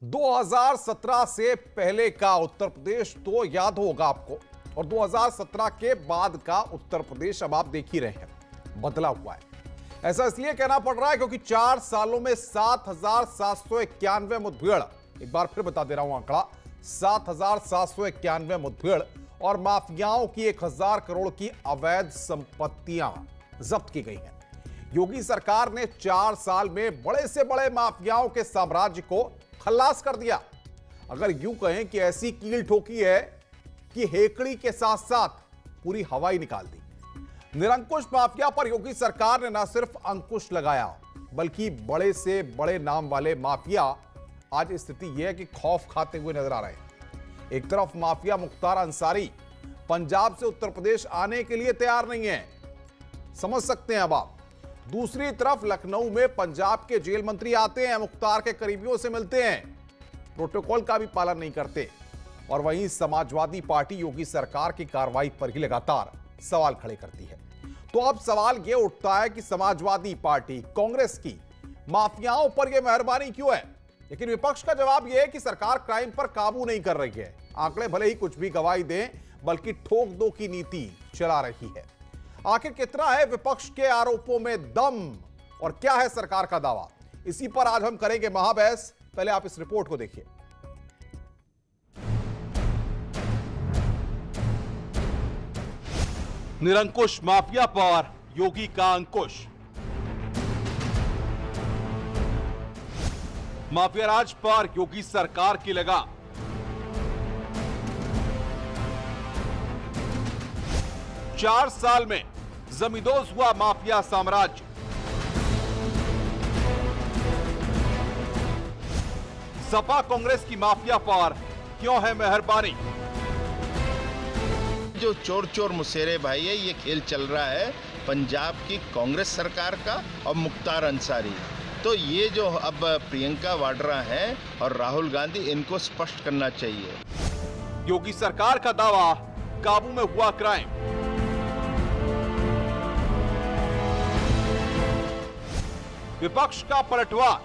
2017 से पहले का उत्तर प्रदेश तो याद होगा आपको, और 2017 के बाद का उत्तर प्रदेश अब आप देख ही रहे हैं, बदला हुआ है। ऐसा इसलिए कहना पड़ रहा है क्योंकि 4 सालों में 7,791 मुठभेड़, एक बार फिर बता दे रहा हूं आंकड़ा, 7,791 मुठभेड़ और माफियाओं की 1,000 करोड़ की अवैध संपत्तियां जब्त की गई हैं। योगी सरकार ने 4 साल में बड़े से बड़े माफियाओं के साम्राज्य को खल्लास कर दिया। अगर यूं कहें कि ऐसी कील ठोकी है कि हेकड़ी के साथ साथ पूरी हवा ही निकाल दी। निरंकुश माफिया पर योगी सरकार ने न सिर्फ अंकुश लगाया, बल्कि बड़े से बड़े नाम वाले माफिया आज स्थिति यह है कि खौफ खाते हुए नजर आ रहे हैं। एक तरफ माफिया मुख्तार अंसारी पंजाब से उत्तर प्रदेश आने के लिए तैयार नहीं है, समझ सकते हैं अब आप। दूसरी तरफ लखनऊ में पंजाब के जेल मंत्री आते हैं, मुख्तार के करीबियों से मिलते हैं, प्रोटोकॉल का भी पालन नहीं करते। और वहीं समाजवादी पार्टी योगी सरकार की कार्रवाई पर ही लगातार सवाल खड़े करती है। तो अब सवाल यह उठता है कि समाजवादी पार्टी कांग्रेस की माफियाओं पर यह मेहरबानी क्यों है? लेकिन विपक्ष का जवाब यह है कि सरकार क्राइम पर काबू नहीं कर रही है। आंकड़े भले ही कुछ भी गवाही दें, बल्कि ठोक दो की नीति चला रही है। आखिर कितना है विपक्ष के आरोपों में दम और क्या है सरकार का दावा? इसी पर आज हम करेंगे महाबहस। पहले आप इस रिपोर्ट को देखिए। निरंकुश माफिया पर योगी का अंकुश। माफिया राज पर योगी सरकार की लगाम। चार साल में जमींदोज हुआ माफिया साम्राज्य। सपा कांग्रेस की माफिया पर क्यों है मेहरबानी? जो चोर चोर मुसेरे भाई है, ये खेल चल रहा है पंजाब की कांग्रेस सरकार का और मुख्तार अंसारी। तो ये जो अब प्रियंका वाड्रा हैं और राहुल गांधी, इनको स्पष्ट करना चाहिए। योगी सरकार का दावा, काबू में हुआ क्राइम। विपक्ष का पलटवार,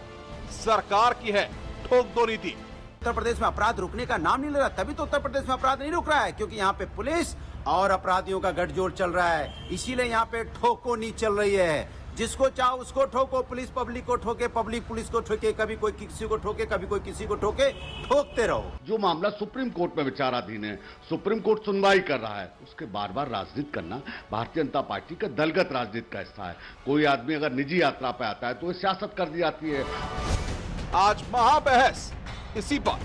सरकार की है ठोक दो नीति। उत्तर प्रदेश में अपराध रुकने का नाम नहीं ले रहा, तभी तो उत्तर प्रदेश में अपराध नहीं रुक रहा है, क्योंकि यहाँ पे पुलिस और अपराधियों का गठजोड़ चल रहा है। इसीलिए यहाँ पे ठोको नहीं चल रही है। जिसको चाहो उसको ठोको, पुलिस पब्लिक को ठोके, पब्लिक पुलिस को ठोके, कभी कोई किसी को ठोके, कभी कोई किसी को ठोके, ठोकते रहो। जो मामला सुप्रीम कोर्ट में विचाराधीन है, सुप्रीम कोर्ट सुनवाई कर रहा है, उसके बार बार राजनीति करना भारतीय जनता पार्टी का दलगत राजनीति का हिस्सा है। कोई आदमी अगर निजी यात्रा पे आता है तो सियासत कर दी जाती है। आज महाबहस इसी पर।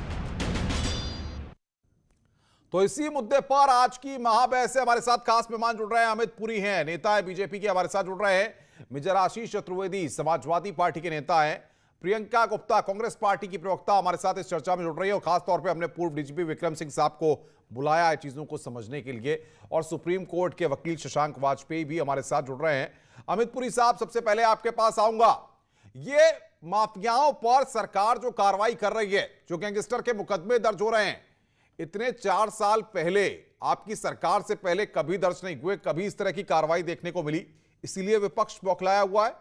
तो इसी मुद्दे पर आज की महाबहस से हमारे साथ खास मेहमान जुड़ रहे हैं। अमित पुरी हैं, नेता है बीजेपी के, हमारे साथ जुड़ रहे हैं। मेजर आशीष चतुर्वेदी समाजवादी पार्टी के नेता हैं। प्रियंका गुप्ता कांग्रेस पार्टी की प्रवक्ता हमारे साथ इस चर्चा में जुड़ रही है। और खासतौर पर हमने पूर्व डीजीपी विक्रम सिंह साहब को बुलाया है चीजों को समझने के लिए। और सुप्रीम कोर्ट के वकील शशांक वाजपेयी भी हमारे साथ जुड़ रहे हैं। अमित पुरी साहब, सबसे पहले आपके पास आऊंगा। ये माफियाओं पर सरकार जो कार्रवाई कर रही है, जो गैंगस्टर के मुकदमे दर्ज हो रहे हैं, इतने 4 साल पहले आपकी सरकार से पहले कभी दर्ज नहीं हुए, कभी इस तरह की कार्रवाई देखने को मिली, इसीलिए विपक्ष बौखलाया हुआ है।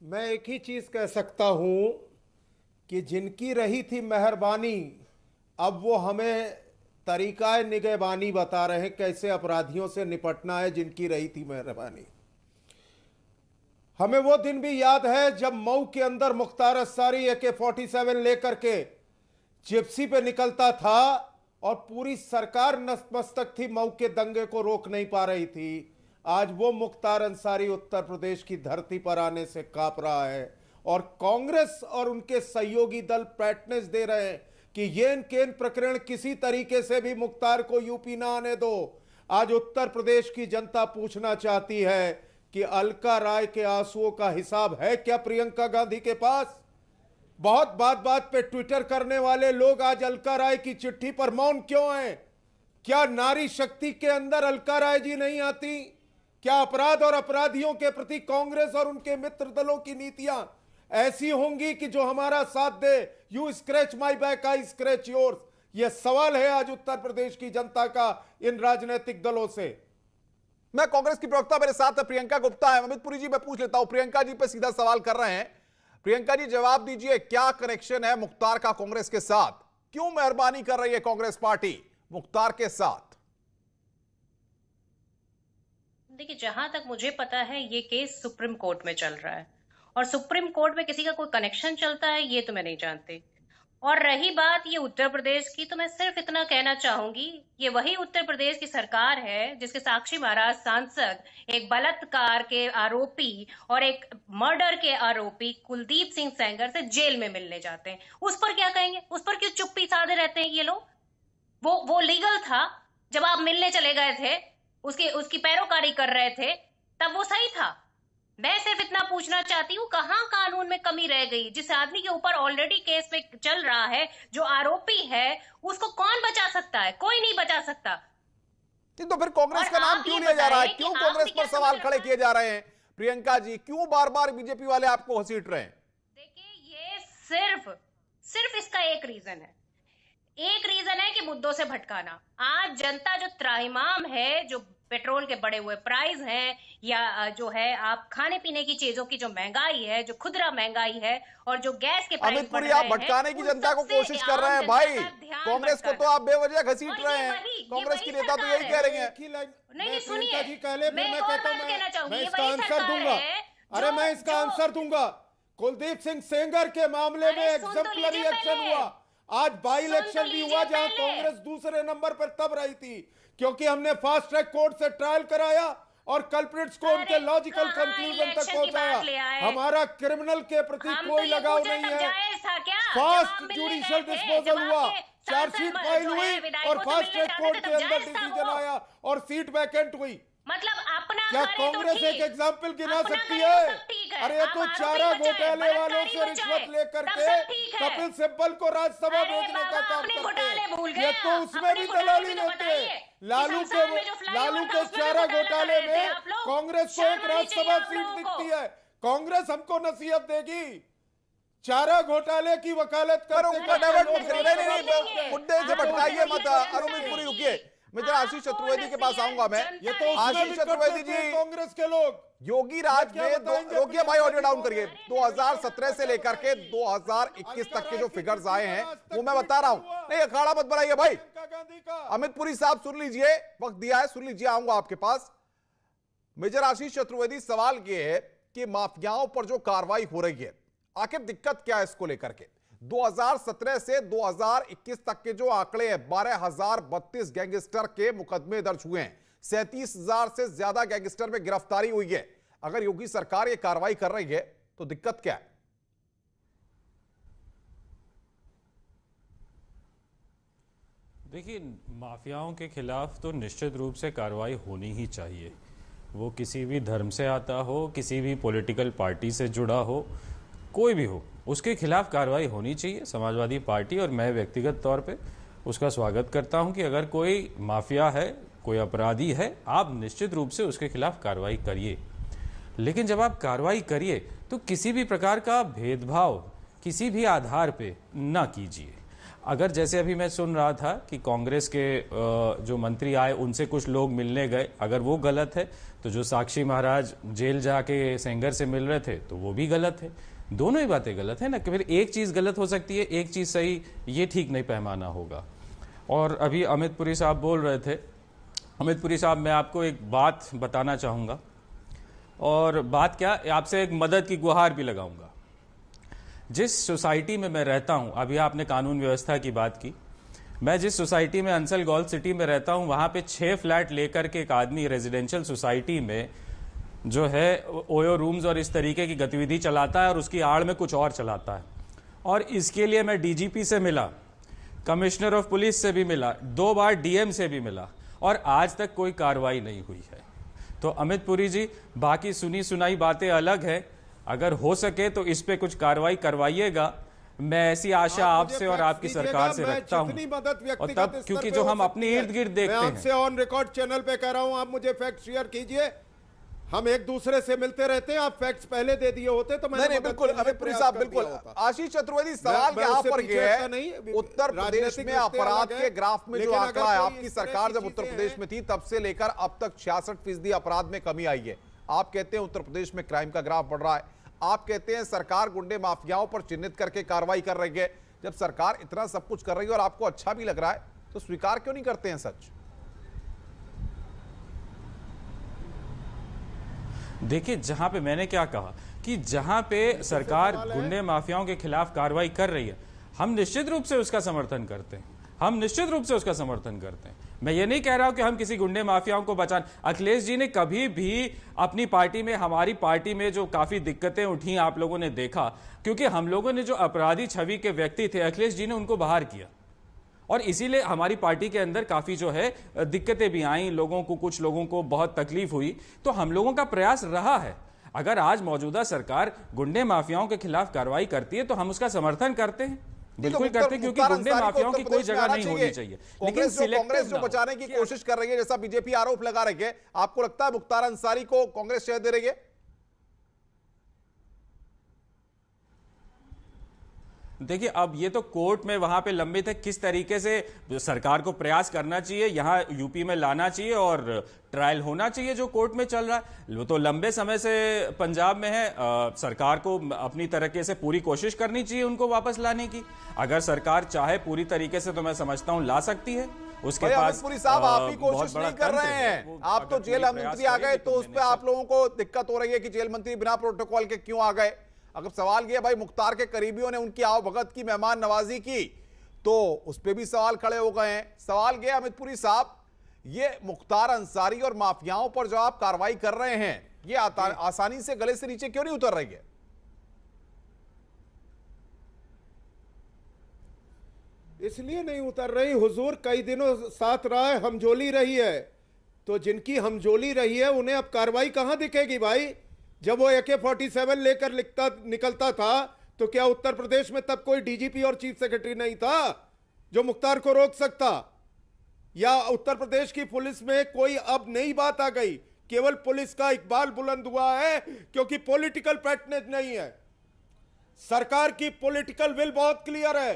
मैं एक ही चीज कह सकता हूं कि जिनकी रही थी मेहरबानी, अब वो हमें तरीकाए निगहबानी बता रहे हैं, कैसे अपराधियों से निपटना है। जिनकी रही थी मेहरबानी, हमें वो दिन भी याद है जब मऊ के अंदर मुख्तार अंसारी AK-47 लेकर के जिप्सी पे निकलता था और पूरी सरकार नतमस्तक थी, मऊ के दंगे को रोक नहीं पा रही थी। आज वो मुख्तार अंसारी उत्तर प्रदेश की धरती पर आने से कांप रहा है और कांग्रेस और उनके सहयोगी दल पैटर्न्स दे रहे हैं कि ये केन प्रकरण किसी तरीके से भी मुख्तार को यूपी ना आने दो। आज उत्तर प्रदेश की जनता पूछना चाहती है कि अलका राय के आंसुओं का हिसाब है क्या प्रियंका गांधी के पास? बहुत बात पे ट्विटर करने वाले लोग आज अलका राय की चिट्ठी पर मौन क्यों हैं? क्या नारी शक्ति के अंदर अलका राय जी नहीं आती? क्या अपराध और अपराधियों के प्रति कांग्रेस और उनके मित्र दलों की नीतियां ऐसी होंगी कि जो हमारा साथ दे? You scratch my back, I scratch yours. यह सवाल है आज उत्तर प्रदेश की जनता का इन राजनीतिक दलों से। मैं कांग्रेस की प्रवक्ता मेरे साथ प्रियंका गुप्ता है। अमित पुरी जी, मैं पूछ लेता हूं, प्रियंका जी पे सीधा सवाल कर रहे हैं। प्रियंका जी, जवाब दीजिए, क्या कनेक्शन है मुख्तार का कांग्रेस के साथ? क्यों मेहरबानी कर रही है कांग्रेस पार्टी मुख्तार के साथ? देखिए, जहां तक मुझे पता है ये केस सुप्रीम कोर्ट में चल रहा है और सुप्रीम कोर्ट में किसी का कोई कनेक्शन चलता है ये तो मैं नहीं जानती। और रही बात ये उत्तर प्रदेश की, तो मैं सिर्फ इतना कहना चाहूंगी, ये वही उत्तर प्रदेश की सरकार है जिसके साक्षी महाराज सांसद एक बलात्कार के आरोपी और एक मर्डर के आरोपी कुलदीप सिंह सेंगर से जेल में मिलने जाते हैं। उस पर क्या कहेंगे? उस पर क्यों चुप्पी साधे रहते हैं ये लोग? वो लीगल था जब आप मिलने चले गए थे, उसकी पैरोकारी कर रहे थे, तब वो सही था। मैं सिर्फ इतना पूछना चाहती हूँ, कहाँ कानून में कमी रह गई? जिस आदमी के ऊपर ऑलरेडी केस में चल रहा है, जो आरोपी है, उसको कौन बचा सकता है? कोई नहीं बचा सकता। तो फिर कांग्रेस का नाम क्यों लिया जा रहा है? क्यों कांग्रेस पर सवाल खड़े किए जा रहे हैं? प्रियंका जी, क्यों बार बार बीजेपी वाले आपको घसीट रहे हैं? देखिए, ये सिर्फ इसका एक रीजन है कि मुद्दों से भटकाना। आज जनता जो त्राहिमाम है, जो पेट्रोल के बढ़े हुए प्राइस हैं, या जो है आप खाने पीने की चीजों की जो महंगाई है, जो खुदरा महंगाई है, और जो गैस के प्राइस अमित पुरी, आप भटकाने की जनता को कोशिश कर रहे हैं भाई। कांग्रेस को तो आप बेवजह घसीट रहे हैं। कांग्रेस की नेता तो यही कह रही है। नहीं, सुनिए, मैं इसका आंसर दूंगा। अरे मैं इसका आंसर दूंगा। कुलदीप सिंह सेंगर के मामले में एग्जम्पलरी एक्शन हुआ। आज बाई इलेक्शन भी हुआ जहां कांग्रेस दूसरे नंबर पर तब रही थी क्योंकि हमने फास्ट ट्रैक कोर्ट से ट्रायल कराया और कल्प्रिट्स को उनके लॉजिकल कंक्लूजन तक पहुंचाया। हमारा क्रिमिनल के प्रति कोई लगाव नहीं है। फास्ट जुडिशियल डिस्पोजल हुआ, चार्जशीट फाइल हुई और फास्ट ट्रैक कोर्ट के अंदर डिसीजन आया और सीट वैकेंट हुई। मतलब अपना क्या कांग्रेस एक एग्जाम्पल गिना सकती है? अरे तो चारा घोटाले वालों से रिश्वत लेकर के कपिल सिब्बल को राज्यसभा भेजने का काम करते हैं। ये तो उसमें भी दलाली लेते हैं। लालू के चारा घोटाले में कांग्रेस को एक राज्यसभा सीट दिखती है। कांग्रेस हमको नसीहत देगी? चारा घोटाले की वकालत करो, मुद्दे से भटकाइए मत। अरुण पुरी, रुकिए, मैं जरा आशीष चतुर्वेदी के पास आऊंगा। मैं ये तो आशीष चतुर्वेदी जी, कांग्रेस के लोग योगी राज में रोकिए भाई, ऑडियो डाउन करिए। 2017 से लेकर के 2021 तक के जो फिगर्स आए हैं वो मैं बता रहा हूं। नहीं, अखाड़ा मत बनाइए भाई। अमित पुरी साहब सुन लीजिए, वक्त दिया है, सुन लीजिए, आऊंगा आपके पास। मेजर आशीष चतुर्वेदी, सवाल ये है कि माफियाओं पर जो कार्रवाई हो रही है, आखिर दिक्कत क्या है इसको लेकर के? 2017 से 2021 तक के जो आंकड़े हैं, 12,032 गैंगस्टर के मुकदमे दर्ज हुए हैं, 37,000 से ज्यादा गैंगस्टर में गिरफ्तारी हुई है। अगर योगी सरकार ये कार्रवाई कर रही है तो दिक्कत क्या है? देखिए, माफियाओं के खिलाफ तो निश्चित रूप से कार्रवाई होनी ही चाहिए। वो किसी भी धर्म से आता हो, किसी भी पॉलिटिकल पार्टी से जुड़ा हो, कोई भी हो, उसके खिलाफ कार्रवाई होनी चाहिए। समाजवादी पार्टी और मैं व्यक्तिगत तौर पे उसका स्वागत करता हूं कि अगर कोई माफिया है, कोई अपराधी है, आप निश्चित रूप से उसके खिलाफ कार्रवाई करिए। लेकिन जब आप कार्रवाई करिए तो किसी भी प्रकार का भेदभाव किसी भी आधार पे ना कीजिए। अगर जैसे अभी मैं सुन रहा था कि कांग्रेस के जो मंत्री आए उनसे कुछ लोग मिलने गए, अगर वो गलत है तो जो साक्षी महाराज जेल जाके सेंगर से मिल रहे थे तो वो भी गलत है। दोनों ही बातें गलत है ना, कि फिर एक चीज़ गलत हो सकती है, एक चीज़ सही, ये ठीक नहीं पैमाना होगा। और अभी अमित पुरी साहब बोल रहे थे, अमित पुरी साहब, मैं आपको एक बात बताना चाहूँगा, और बात क्या, आपसे एक मदद की गुहार भी लगाऊंगा। जिस सोसाइटी में मैं रहता हूँ, अभी आपने कानून व्यवस्था की बात की, मैं जिस सोसाइटी में अंसल गोल्फ सिटी में रहता हूँ, वहाँ पे 6 फ्लैट लेकर के एक आदमी रेजिडेंशियल सोसाइटी में जो है ओयो रूम्स और इस तरीके की गतिविधि चलाता है और उसकी आड़ में कुछ और चलाता है। और इसके लिए मैं डीजीपी से मिला, कमिश्नर ऑफ पुलिस से भी मिला, 2 बार डीएम से भी मिला, और आज तक कोई कार्रवाई नहीं हुई है। तो अमित पुरी जी, बाकी सुनी सुनाई बातें अलग है, अगर हो सके तो इस पे कुछ कार्रवाई करवाइएगा। मैं ऐसी आशा आपसे और आपकी सरकार से रखता हूं। और तब, क्योंकि जो हम अपने इर्द गिर्द देखते हैं, आपसे ऑन रिकॉर्ड चैनल पे कह रहा हूं, आप मुझे फैक्ट शेयर कीजिए। हम एक दूसरे से मिलते रहते हैं, आप फैक्ट्स पहले दे दिए होते तो मैंने नहीं बिल्कुल अमितपुरी साहब बिल्कुल। आशीष चतुर्वेदी सवाल यहाँ पर यह है, उत्तर प्रदेश में अपराध के ग्राफ में जो आंकड़ा है, आपकी सरकार जब उत्तर प्रदेश में थी तब से लेकर अब तक 66% अपराध में कमी आई है। आप कहते हैं उत्तर प्रदेश में क्राइम का ग्राफ बढ़ रहा है, आप कहते हैं सरकार गुंडे माफियाओं पर चिन्हित करके कार्रवाई कर रही है। जब सरकार इतना सब कुछ कर रही है और आपको अच्छा भी लग रहा है तो स्वीकार क्यों नहीं करते हैं सच? देखिए, जहां पे मैंने क्या कहा कि जहां पे सरकार गुंडे माफियाओं के खिलाफ कार्रवाई कर रही है, हम निश्चित रूप से उसका समर्थन करते हैं, हम निश्चित रूप से उसका समर्थन करते हैं। मैं ये नहीं कह रहा हूं कि हम किसी गुंडे माफियाओं को बचाने, अखिलेश जी ने कभी भी अपनी पार्टी में, हमारी पार्टी में जो काफी दिक्कतें उठी आप लोगों ने देखा, क्योंकि हम लोगों ने जो अपराधी छवि के व्यक्ति थे अखिलेश जी ने उनको बाहर किया और इसीलिए हमारी पार्टी के अंदर काफी जो है दिक्कतें भी आई, लोगों को, कुछ लोगों को बहुत तकलीफ हुई। तो हम लोगों का प्रयास रहा है, अगर आज मौजूदा सरकार गुंडे माफियाओं के खिलाफ कार्रवाई करती है तो हम उसका समर्थन करते हैं, बिल्कुल करते हैं, क्योंकि गुंडे माफियाओं की कोई जगह नहीं होनी चाहिए। लेकिन कांग्रेस जो बचाने की कोशिश कर रही है, जैसा बीजेपी आरोप लगा रही है, आपको लगता है मुख्तार अंसारी को कांग्रेस शह दे रही है? देखिए, अब ये तो कोर्ट में वहां पे लंबित है, किस तरीके से सरकार को प्रयास करना चाहिए, यहां यूपी में लाना चाहिए और ट्रायल होना चाहिए जो कोर्ट में चल रहा है। वो तो लंबे समय से पंजाब में है, सरकार को अपनी तरीके से पूरी कोशिश करनी चाहिए उनको वापस लाने की। अगर सरकार चाहे पूरी तरीके से तो मैं समझता हूं ला सकती है। उसके पास साहब आप ही कोशिश नहीं कर रहे हैं, आप तो जेल मंत्री आ गए तो उस पर आप लोगों को दिक्कत हो रही है कि जेल मंत्री बिना प्रोटोकॉल के क्यों आ गए। अगर सवाल किया भाई मुख्तार के करीबियों ने उनकी आवभगत की, मेहमान नवाजी की, तो उस पर भी सवाल खड़े हो गए हैं। सवाल किया अमितपुरी साहब, ये मुख्तार अंसारी और माफियाओं पर जो आप कार्रवाई कर रहे हैं, ये आसानी से गले से नीचे क्यों नहीं उतर रही है? इसलिए नहीं उतर रही, हुजूर कई दिनों साथ रहा है, हमजोली रही है, तो जिनकी हमजोली रही है उन्हें अब कार्रवाई कहां दिखेगी भाई? जब वो AK-47 लेकर निकलता था तो क्या उत्तर प्रदेश में तब कोई डीजीपी और चीफ सेक्रेटरी नहीं था जो मुख्तार को रोक सकता? या उत्तर प्रदेश की पुलिस में कोई अब नई बात आ गई? केवल पुलिस का इकबाल बुलंद हुआ है क्योंकि पॉलिटिकल पैटर्नेज नहीं है। सरकार की पॉलिटिकल विल बहुत क्लियर है।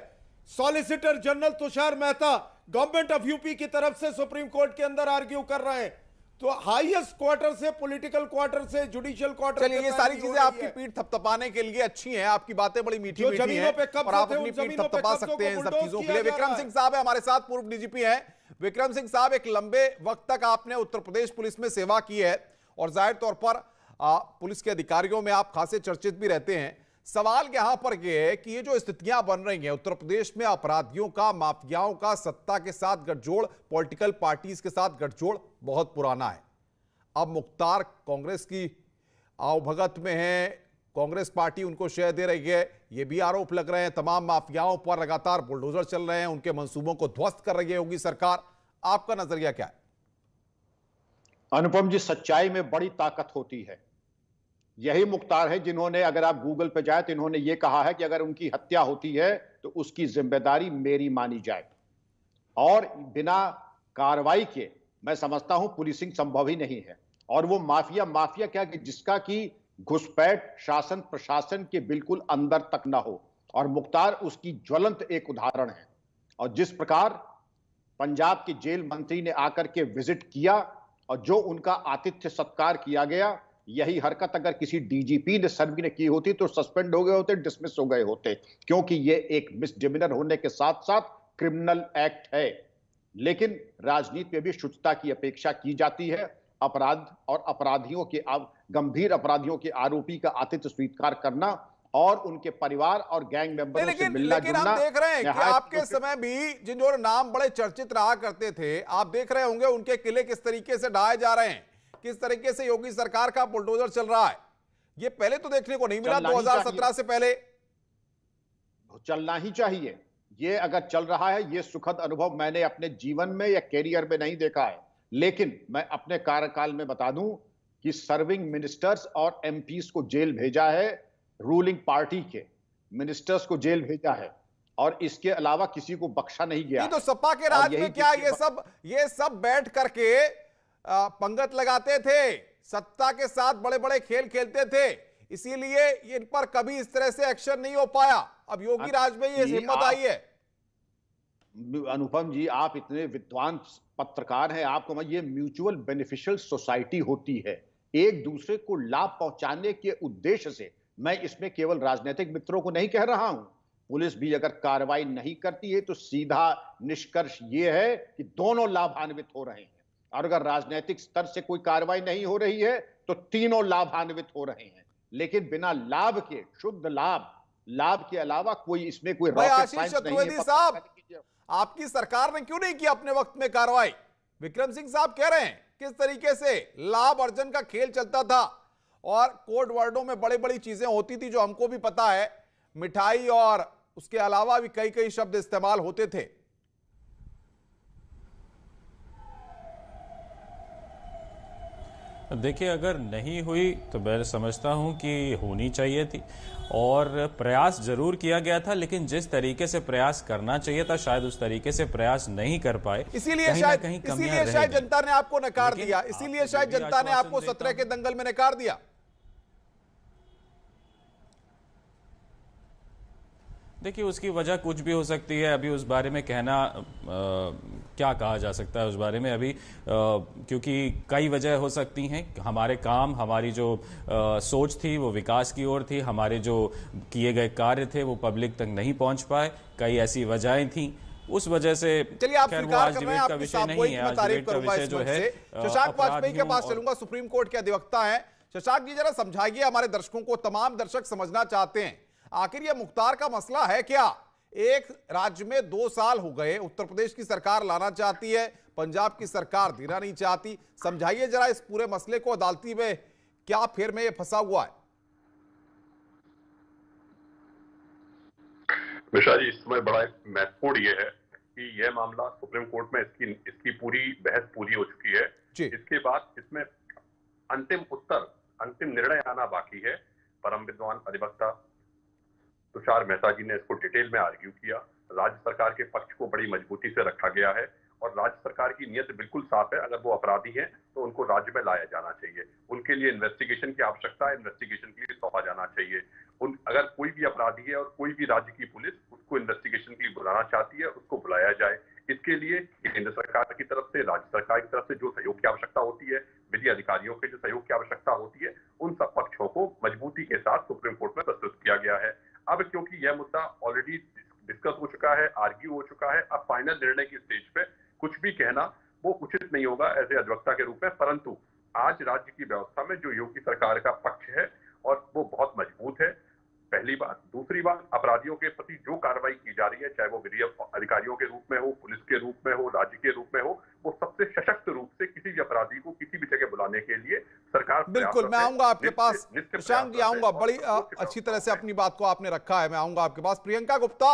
Solicitor general Tushar Mehta government of UP की तरफ से सुप्रीम कोर्ट के अंदर आर्ग्यू कर रहे हैं, तो हाईएस्ट क्वार्टर से, पॉलिटिकल क्वार्टर से, जुडिशियल क्वार्टर। चलिए, ये सारी चीजें आपकी पीठ थपथपाने के लिए अच्छी हैं, आपकी बातें बड़ी मीठी मीठी हैं और आप अपनी पीठ थपथपा सकते हैं इन सब चीजों के लिए। विक्रम सिंह साहब है हमारे साथ, पूर्व डीजीपी हैं। विक्रम सिंह साहब, एक लंबे वक्त तक आपने उत्तर प्रदेश पुलिस में सेवा की है और जाहिर तौर पर पुलिस के अधिकारियों में आप खासे चर्चित भी रहते हैं। सवाल यहां पर यह है कि ये जो स्थितियां बन रही हैं उत्तर प्रदेश में, अपराधियों का, माफियाओं का सत्ता के साथ गठजोड़, पॉलिटिकल पार्टीज के साथ गठजोड़ बहुत पुराना है। अब मुख्तार कांग्रेस की आवभगत में है, कांग्रेस पार्टी उनको शह दे रही है, ये भी आरोप लग रहे हैं। तमाम माफियाओं पर लगातार बुलडोजर चल रहे हैं, उनके मंसूबों को ध्वस्त कर रही है योगी सरकार। आपका नजरिया क्या है? अनुपम जी, सच्चाई में बड़ी ताकत होती है। यही मुख्तार है जिन्होंने, अगर आप गूगल पे जाए तो इन्होंने ये कहा है कि अगर उनकी हत्या होती है तो उसकी जिम्मेदारी मेरी मानी जाए, और बिना कार्रवाई के मैं समझता हूं पुलिसिंग संभव ही नहीं है। और वो माफिया क्या कि जिसका की घुसपैठ शासन प्रशासन के बिल्कुल अंदर तक ना हो, और मुख्तार उसकी ज्वलंत एक उदाहरण है। और जिस प्रकार पंजाब के जेल मंत्री ने आकर के विजिट किया और जो उनका आतिथ्य सत्कार किया गया, यही हरकत अगर किसी डीजीपी ने सर्वी ने की होती तो सस्पेंड हो गए होते, डिसमिस हो गए होते, क्योंकि ये एक मिसडिमिनर होने के साथ साथ क्रिमिनल एक्ट है। लेकिन राजनीति में भी शुचिता की अपेक्षा की जाती है। अपराध और अपराधियों के, गंभीर अपराधियों के आरोपी का आतिथ्य स्वीकार करना और उनके परिवार और गैंग मेंबरों से मिलना जुलना। हम देख रहे हैं कि आपके समय भी जिन जो नाम बड़े चर्चित रहा करते थे, आप देख रहे होंगे उनके किले किस तरीके से ढाए जा रहे हैं, किस तरीके से योगी सरकार का बुलडोजर चल रहा है। ये पहले तो देखने को नहीं मिला 2017 से पहले। चलना ही चाहिए। ये अगर चल रहा है, ये सुखद अनुभव मैंने अपने जीवन में या कैरियर में नहीं देखा है। लेकिन मैं अपने कार्यकाल में बता दूं कि सर्विंग मिनिस्टर्स और एमपीज को जेल भेजा है, रूलिंग पार्टी के मिनिस्टर्स को जेल भेजा है, और इसके अलावा किसी को बख्शा नहीं गया। तो सपा के राज में क्या ये सब बैठ करके पंगत लगाते थे, सत्ता के साथ बड़े बड़े खेल खेलते थे, इसीलिए इन पर कभी इस तरह से एक्शन नहीं हो पाया। अब योगी राज में ये हिम्मत आई है। अनुपम जी, आप इतने विद्वान पत्रकार हैं, आपको ये म्यूचुअल बेनिफिशियल सोसाइटी होती है, एक दूसरे को लाभ पहुंचाने के उद्देश्य से। मैं इसमें केवल राजनीतिक मित्रों को नहीं कह रहा हूं, पुलिस भी अगर कार्रवाई नहीं करती है तो सीधा निष्कर्ष यह है कि दोनों लाभान्वित हो रहे हैं, और अगर राजनीतिक स्तर से कोई कार्रवाई नहीं हो रही है तो तीनों लाभान्वित हो रहे हैं। लेकिन बिना लाभ के, शुद्ध लाभ के अलावा कोई इसमें कोई रॉकेट साइंस नहीं है। साहब, आपकी सरकार ने क्यों नहीं किया अपने वक्त में कार्रवाई? विक्रम सिंह साहब कह रहे हैं किस तरीके से लाभ अर्जन का खेल चलता था और कोड वर्डों में बड़ी बड़ी चीजें होती थी जो हमको भी पता है, मिठाई और उसके अलावा भी कई कई शब्द इस्तेमाल होते थे। देखिए, अगर नहीं हुई तो मैं समझता हूं कि होनी चाहिए थी, और प्रयास जरूर किया गया था, लेकिन जिस तरीके से प्रयास करना चाहिए था शायद उस तरीके से प्रयास नहीं कर पाए। इसीलिए शायद जनता ने आपको नकार दिया, इसीलिए शायद जनता ने आपको 17 के दंगल में नकार दिया। देखिए, उसकी वजह कुछ भी हो सकती है, अभी उस बारे में कहना क्या कहा जा सकता है उस बारे में अभी, क्योंकि कई वजह हो सकती हैं। हमारे काम, हमारी जो सोच थी वो विकास की ओर थी, हमारे जो किए गए कार्य थे वो पब्लिक तक नहीं पहुंच पाए, कई ऐसी वजहें थी, उस वजह से। चलिए, आप स्वीकार कर रहे हैं, आपकी सामूहिक मैं तारीफ करूंगा इस मंच से। शशांक वाजपेयी के पास चलूंगा, सुप्रीम कोर्ट के अधिवक्ता हैं। शशांक जी, जरा समझाइए हमारे दर्शकों को, तमाम दर्शक समझना चाहते हैं, आखिर यह मुख्तार का मसला है क्या? एक राज्य में 2 साल हो गए, उत्तर प्रदेश की सरकार लाना चाहती है, पंजाब की सरकार देना नहीं चाहती। समझाइए जरा इस पूरे मसले को, अदालती में क्या फेर में ये फंसा हुआ है? मिश्रा जी, इस समय बड़ा महत्वपूर्ण ये है कि यह मामला सुप्रीम कोर्ट में इसकी पूरी बहस पूरी हो चुकी है। इसके बाद इसमें अंतिम निर्णय आना बाकी है। परम विद्वान अधिवक्ता तुषार मेहता जी ने इसको डिटेल में आर्ग्यू किया। राज्य सरकार के पक्ष को बड़ी मजबूती से रखा गया है और राज्य सरकार की नीयत बिल्कुल साफ है, अगर वो अपराधी हैं तो उनको राज्य में लाया जाना चाहिए। उनके लिए इन्वेस्टिगेशन की आवश्यकता है, इन्वेस्टिगेशन के लिए सौंपा जाना चाहिए। अगर कोई भी अपराधी है और कोई भी राज्य की पुलिस उसको इन्वेस्टिगेशन के लिए बुलाना चाहती है, उसको बुलाया जाए। इसके लिए केंद्र सरकार की तरफ से, राज्य सरकार की तरफ से जो सहयोग की आवश्यकता होती है, विधि अधिकारियों के जो सहयोग की आवश्यकता होती है, उन सब पक्षों को मजबूती के साथ सुप्रीम कोर्ट में प्रस्तुत किया गया है। अब क्योंकि यह मुद्दा ऑलरेडी डिस्कस हो चुका है, आर्ग्यू हो चुका है, अब फाइनल निर्णय की स्टेज पे कुछ भी कहना वो उचित नहीं होगा ऐसे अधिवक्ता के रूप में। परंतु आज राज्य की व्यवस्था में जो योगी सरकार का पक्ष है और वो बहुत मजबूत है, पहली बात। दूसरी बात, अपराधियों के प्रति जो कार्रवाई की जा रही है, चाहे वो विधि अधिकारियों के रूप में हो, पुलिस के रूप में हो, राज्य के रूप में हो, वो सबसे सशक्त रूप से किसी भी अपराधी को किसी भी जगह बुलाने के लिए सरकार। बिल्कुल, मैं आऊंगा आपके पास, शशांक जी आऊंगा, बड़ी अच्छी तरह से अपनी बात को आपने रखा है, मैं आऊंगा आपके पास। प्रियंका गुप्ता,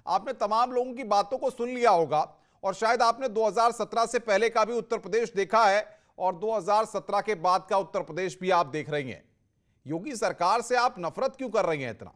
आपने तमाम लोगों की बातों को सुन लिया होगा और शायद आपने 2017 से पहले का भी उत्तर प्रदेश देखा है और 2017 के बाद का उत्तर प्रदेश भी आप देख रही हैं। योगी सरकार से आप नफरत क्यों कर रही हैं इतना?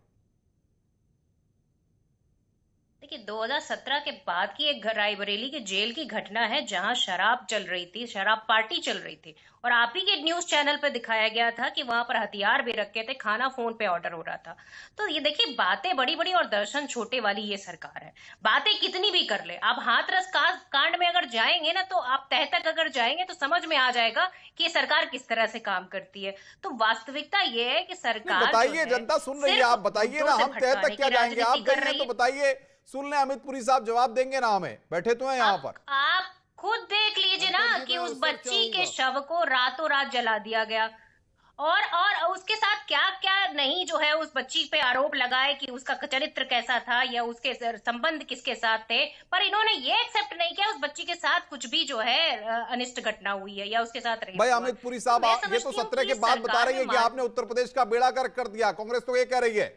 देखिए, 2017 के बाद की एक रायबरेली के जेल की घटना है जहां शराब चल रही थी, शराब पार्टी चल रही थी और आप ही के न्यूज चैनल पे दिखाया गया था कि वहां पर हथियार भी रखे थे, खाना फोन पे ऑर्डर हो रहा था। तो ये देखिए, बातें बड़ी बड़ी और दर्शन छोटे वाली ये सरकार है। बातें कितनी भी कर ले, आप हाथरस कांड में अगर जाएंगे ना, तो आप तह तक अगर जाएंगे तो समझ में आ जाएगा कि ये सरकार किस तरह से काम करती है। तो वास्तविकता ये है कि सरकार, बताइए, जनता सुन रही है, आप बताइए ना, हम तह तक क्या जाएंगे? आप गए हैं तो बताइए, सुन ले, अमित पुरी साहब जवाब देंगे ना, हमें बैठे तो हैं यहाँ पर। आप खुद देख लीजिए ना कि उस बच्ची के शव को रातों रात जला दिया गया और उसके साथ क्या क्या नहीं जो है उस बच्ची पे आरोप लगाए कि उसका चरित्र कैसा था या उसके संबंध किसके साथ थे, पर इन्होंने ये एक्सेप्ट नहीं किया उस बच्ची के साथ कुछ भी जो है अनिष्ट घटना हुई है या उसके साथ रही। भाई अमित पुरी साहब, ये तो 17 के बाद बता रही है कि आपने उत्तर प्रदेश का बेड़ा गर्क कर दिया, कांग्रेस तो ये कह रही है।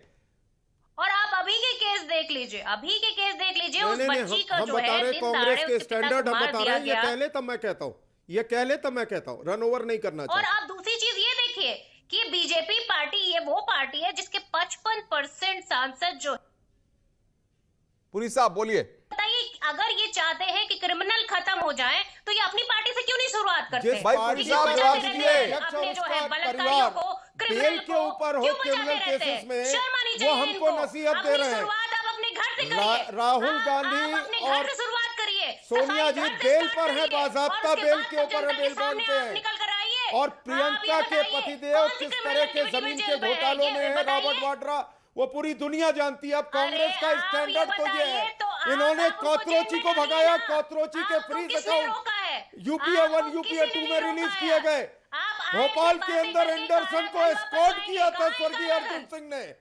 और आप अभी के केस देख लीजिए, उस बच्ची का जो है कांग्रेस के स्टैंडर्ड हम बता रहे हैं, ये कह ले तब मैं कहता हूँ, ये कह ले तब मैं कहता हूँ, रन ओवर नहीं करना चाहिए। और आप दूसरी चीज ये देखिए कि बीजेपी पार्टी ये वो पार्टी है जिसके 55% सांसद जो। पुरी साहब बोलिए। बताइए, अगर ये चाहते हैं कि क्रिमिनल खत्म हो जाए तो ये अपनी पार्टी से क्यों नहीं शुरुआत करते? जिस पार्टी क्यों साहब बचाते आप रहते कीजिए, हैं अपने जो है बलात्कारियों को, बेल क्रिमिनल के को, ऊपर हो क्यों बचाते क्रिमिनल रहते हैं? केसेस में शर्म आनी वो चाहिए हमको इनको। नसीहत दे अपनी रहे हैं। शुरुआत आप अपने घर से करिए। राहुल आप गांधी अपने और घर से शुरुआत करिए। सोनिया जी सफाई घर से बेल start पर है, करिए। बाज़ाब्ता और उसके बेल बाद के ऊपर है, जनता बेल के सामने बॉन्ड पे आप है। निकल कर आइए। और आप ये प्रियंका के बताइए, पतिदेव कौन सी किस criminal तरह के activity में जमीन जेल के पे है? घोटालों ये में है, बताइए। रॉबर्ट वाड्रा, वो पूरी दुनिया जानती है। अब कांग्रेस का अरे आप स्टैंडर्ड ये तो ये है। बताइए, तो आप इन्होंने उनको कॉकरोची जेल को में डालिए भगाया, ना। कॉकरोची के आपको फ्रीज किसने अकाउंट रोका है? यूपीए 1 आपको यूपीए किसी 2 ने में नहीं रिलीज रोका किए है। गए। आप आए भोपाल थे, के बातें अंदर करके एंडरसन कहा को है, एस्कॉर्ट वापस किया था आइए, स्वर्गीय कहा है अर्जुन कलर? सिंह ने।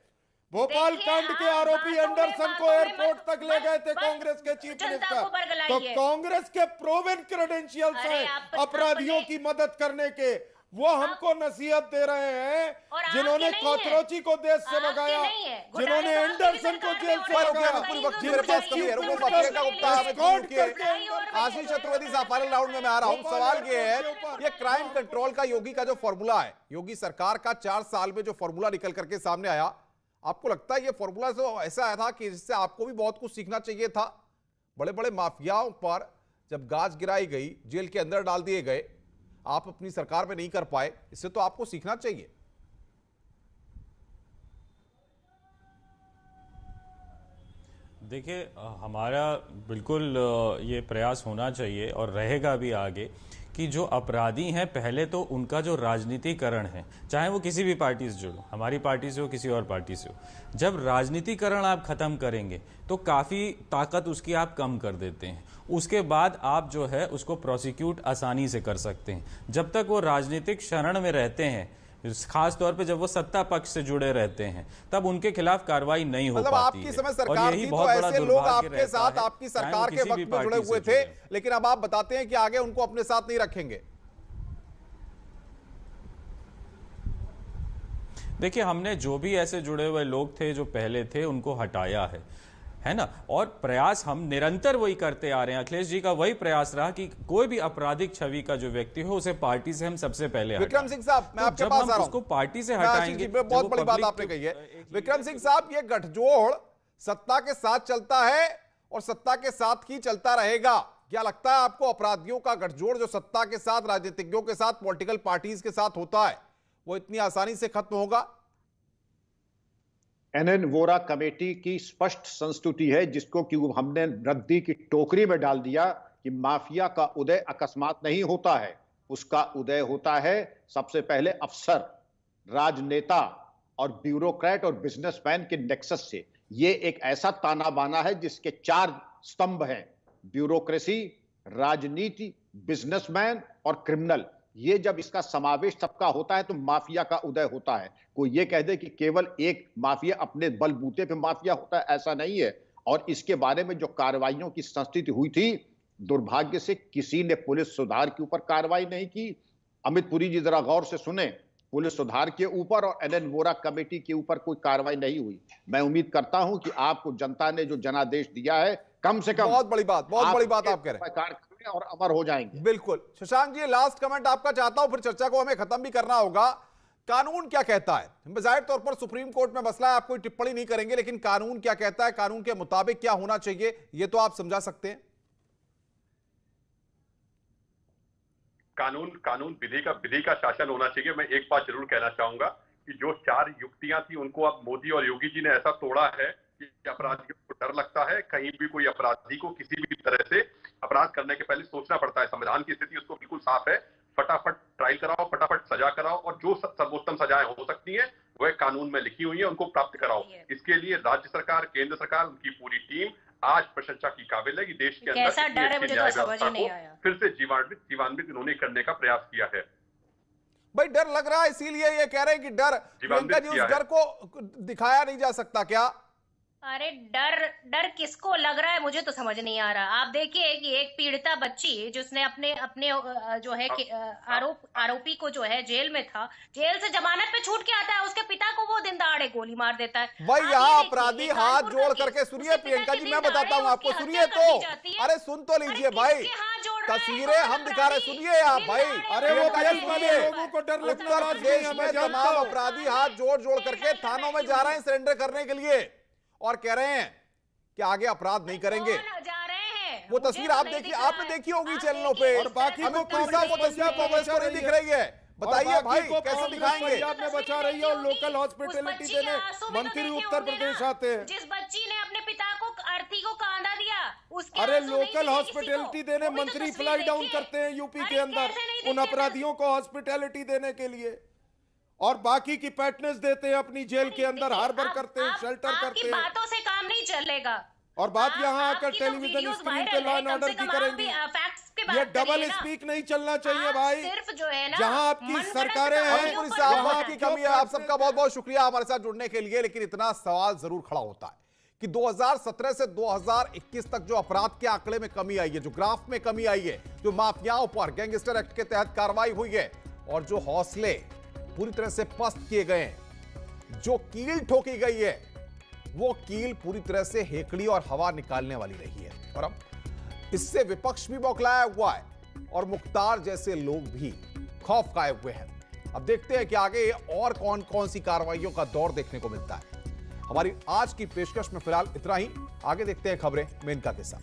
भोपाल देखिए, कांड के आप आरोपी बातों में एंडरसन को एयरपोर्ट तक ले गए थे बस कांग्रेस के चीफ जनता मिनिस्टर। को तो बरगलाइए। कांग्रेस के प्रोवन क्रेडेंशियल्स अरे हैं आप अपराधियों अपने- की मदद करने के। वो हमको नसीहत दे रहे हैं और आपके जिन्होंने नहीं है। कॉकरोची को देश से आपके भगाया, नहीं है। जिन्होंने घोटाले तो आपकी एंडरसन को सरकार जेल में से हो रहे हैं। भगाया, पूरी वक्त जिनके मेरे पास चीफ कमी है। रुको, मिनिस्टर प्रियंका गुप्ता, हमें एस्कॉर्ट रुकिए। करके आशीष चतुर्वेदी साहब, फाइनल राउंड में मैं आ रहा हूं। सवाल ये है, ये क्राइम कंट्रोल का योगी का जो फॉर्मूला है, योगी सरकार का 4 साल में जो फॉर्मूला निकल करके सामने आया, आपको लगता है ये फॉर्मूला तो ऐसा आया था कि जिससे आपको भी बहुत कुछ सीखना चाहिए था? बड़े बड़े माफियाओं पर जब गाज गिराई गई, जेल के अंदर डाल दिए गए, आप अपनी सरकार में नहीं कर पाए, इससे तो आपको सीखना चाहिए। देखिए, हमारा बिल्कुल ये प्रयास होना चाहिए और रहेगा भी आगे कि जो अपराधी हैं पहले तो उनका जो राजनीतिकरण है, चाहे वो किसी भी पार्टी से जुड़ो, हमारी पार्टी से हो, किसी और पार्टी से हो, जब राजनीतिकरण आप खत्म करेंगे तो काफ़ी ताकत उसकी आप कम कर देते हैं। उसके बाद आप जो है उसको प्रोसिक्यूट आसानी से कर सकते हैं। जब तक वो राजनीतिक शरण में रहते हैं, खास तौर पे जब वो सत्ता पक्ष से जुड़े रहते हैं, तब उनके खिलाफ कार्रवाई नहीं हो मतलब पाती आपकी है। समय और सरकार यही थी बहुत तो बड़ा ऐसे लोग दुर्भाग्य आपके रहता साथ है, आपकी चाहे वो सरकार के किसी भी वक्त में जुड़े पार्टी से हुए थे, जुड़े। लेकिन अब आप बताते हैं कि आगे उनको अपने साथ नहीं रखेंगे। देखिए, हमने जो भी ऐसे जुड़े हुए लोग थे जो पहले थे उनको हटाया है ना। और प्रयास हम निरंतर वही करते आ रहे हैं। अखिलेश जी का वही प्रयास रहा कि कोई भी आपराधिक छवि का जो व्यक्ति हो उसे पार्टी से हम सबसे पहले हटाएं। विक्रम सिंह साहब, मैं तो आपके जब पास हम आ रहा उसको हूं। पार्टी से मैं आशीष हटाएंगे, जी पे जब बहुत वो बड़ी बात पब्लिक आपने के- कही है। विक्रम सिंह साहब, ये गठजोड़ सत्ता के साथ चलता है और सत्ता के साथ ही चलता रहेगा। क्या लगता है आपको, अपराधियों का गठजोड़ जो सत्ता के साथ, राजनीतिज्ञों के साथ, पॉलिटिकल पार्टीज के साथ होता है, वो इतनी आसानी से खत्म होगा? एनएन वोरा कमेटी की स्पष्ट संस्तुति है, जिसको कि हमने रद्दी की टोकरी में डाल दिया कि माफिया का उदय अकस्मात नहीं होता है। उसका उदय होता है सबसे पहले अफसर, राजनेता और ब्यूरोक्रेट और बिजनेसमैन के नेक्सस से। ये एक ऐसा ताना बाना है जिसके 4 स्तंभ हैं: ब्यूरोक्रेसी, राजनीति, बिजनेसमैन और क्रिमिनल। ये जब इसका समावेश सबका होता है तो माफिया का उदय होता है। कोई ये कह दे कि केवल एक माफिया अपने बलबूते पे माफिया होता है, ऐसा नहीं है। और इसके बारे में जो कार्रवाइयों की संस्थिति हुई थी, दुर्भाग्य से किसी ने पुलिस सुधार के ऊपर कार्रवाई नहीं की। अमित पुरी जी जरा गौर से सुने, पुलिस सुधार के ऊपर और एनएन वोरा कमेटी के ऊपर कोई कार्रवाई नहीं हुई। मैं उम्मीद करता हूं कि आपको जनता ने जो जनादेश दिया है, कम से कम बहुत बड़ी बात आप कह रहे हैं और अमर हो जाएंगे। बिल्कुल। शशांक जी, लास्ट कमेंट आपका चाहता हूं, फिर चर्चा को हमें खत्म भी करना होगा। कानून क्या कहता है? जाहिर तौर पर सुप्रीम कोर्ट में मसला है, आप कोई टिप्पणी नहीं करेंगे, लेकिन कानून क्या कहता है, कानून के मुताबिक क्या होना चाहिए, ये तो आप समझा सकते हैं। कानून विधि का शासन होना चाहिए। मैं एक बात जरूर कहना चाहूंगा कि जो 4 युक्तियां थी, उनको अब मोदी और योगी जी ने ऐसा तोड़ा है कि अपराधियों को डर लगता है। कहीं भी कोई अपराधी को किसी भी तरह से अपराध करने के पहले सोचना पड़ता है। संविधान की स्थिति उसको बिल्कुल साफ है, फटाफट ट्रायल कराओ, फटाफट सजा कराओ, और जो सर्वोत्तम सजाएं हो सकती हैं वह कानून में लिखी हुई है, उनको प्राप्त कराओ। इसके लिए राज्य सरकार, केंद्र सरकार, उनकी पूरी टीम आज प्रशंसा की काबिल है कि देश के कैसा अंदर डर है, मुझे तो समझ ही नहीं आया। फिर से जीवान्वित इन्होंने करने का प्रयास किया है। भाई डर लग रहा है, इसीलिए ये कह रहे हैं कि डर, प्रियंका जी, उस डर को दिखाया नहीं जा सकता क्या? अरे डर किसको लग रहा है, मुझे तो समझ नहीं आ रहा। आप देखिए कि एक पीड़िता बच्ची जिसने अपने जो है आरोपी को जो है जेल में था, जेल से जमानत पे छूट के आता है, उसके पिता को वो दिन दहाड़े गोली मार देता है। भाई यहाँ अपराधी हाथ जोड़ करके, सुनिए प्रियंका जी, मैं बताता हूँ आपको, सुनिए तो, अरे सुन तो लीजिए भाई, तस्वीरें हम दिखा रहे, सुनिए आप भाई। अरे वो पुलिस वाले लोगों को डर लगता है, उत्तर प्रदेश में तमाम अपराधी हाथ जोड़ जोड़ करके थानों में जा रहे हैं सरेंडर करने के लिए, और कह रहे हैं कि आगे अपराध नहीं करेंगे। जा रहे हैं वो तस्वीर आप देखिए, आपने देखी होगी चैनलों पे। और बाकी अमित पुरी साहब, वो तस्वीर कांग्रेस को नहीं दिख रही है। बताइए भाई, कैसे दिखाएंगे? पंजाब में बचा रही है और लोकल हॉस्पिटैलिटी देने मंत्री उत्तर प्रदेश आते हैं। जिस बच्ची ने अपने पिता को अर्थी को कांदा दिया, उसके अरे आंसू नहीं लोकल दिखे हॉस्पिटैलिटी किसी को। देने वो भी तो मंत्री तस्वीर फ्लाई डाउन देखिए। करते हैं यूपी अरे के अंदर कैसे नहीं उन दिखे अपराधियों को हॉस्पिटैलिटी देने के लिए, और बाकी की पैटर्न्स देते हैं अपनी जेल के अंदर, हार्बर करते हैं, शेल्टर करते हैं। बातों से काम नहीं चलेगा। और बात यहाँ आकर आपकी तो टेलीविजन वीडियोस स्क्रीन पे वायरल लॉ है, एंड कम ऑर्डर से की कम आप भी, करेंगी। फैक्ट्स के ये बात डबल करिए ना। स्पीक नहीं चलना चाहिए आप भाई। सिर्फ जो है ना, जहां आपकी मनगढ़ंत सरकारें हैं, कहानियों अमित पुरी पर साहब, जोर वक्त की है। कमी है। आप सबका बहुत बहुत शुक्रिया हमारे साथ जुड़ने के लिए। लेकिन इतना सवाल जरूर खड़ा होता है कि 2017 से 2021 तक जो अपराध के आंकड़े में कमी आई है, जो ग्राफ में कमी आई है, जो माफियाओं पर गैंगस्टर एक्ट के तहत कार्रवाई हुई है, और जो हौसले पूरी तरह से पस्त किए गए हैं, जो कील ठोकी गई है, वो कील पूरी तरह से हेकड़ी और हवा निकालने वाली रही है। और अब इससे विपक्ष भी बौखलाया हुआ है और मुख्तार जैसे लोग भी खौफ खाए हुए हैं। अब देखते हैं कि आगे और कौन कौन सी कार्रवाइयों का दौर देखने को मिलता है। हमारी आज की पेशकश में फिलहाल इतना ही। आगे देखते हैं खबरें मेनका के साथ।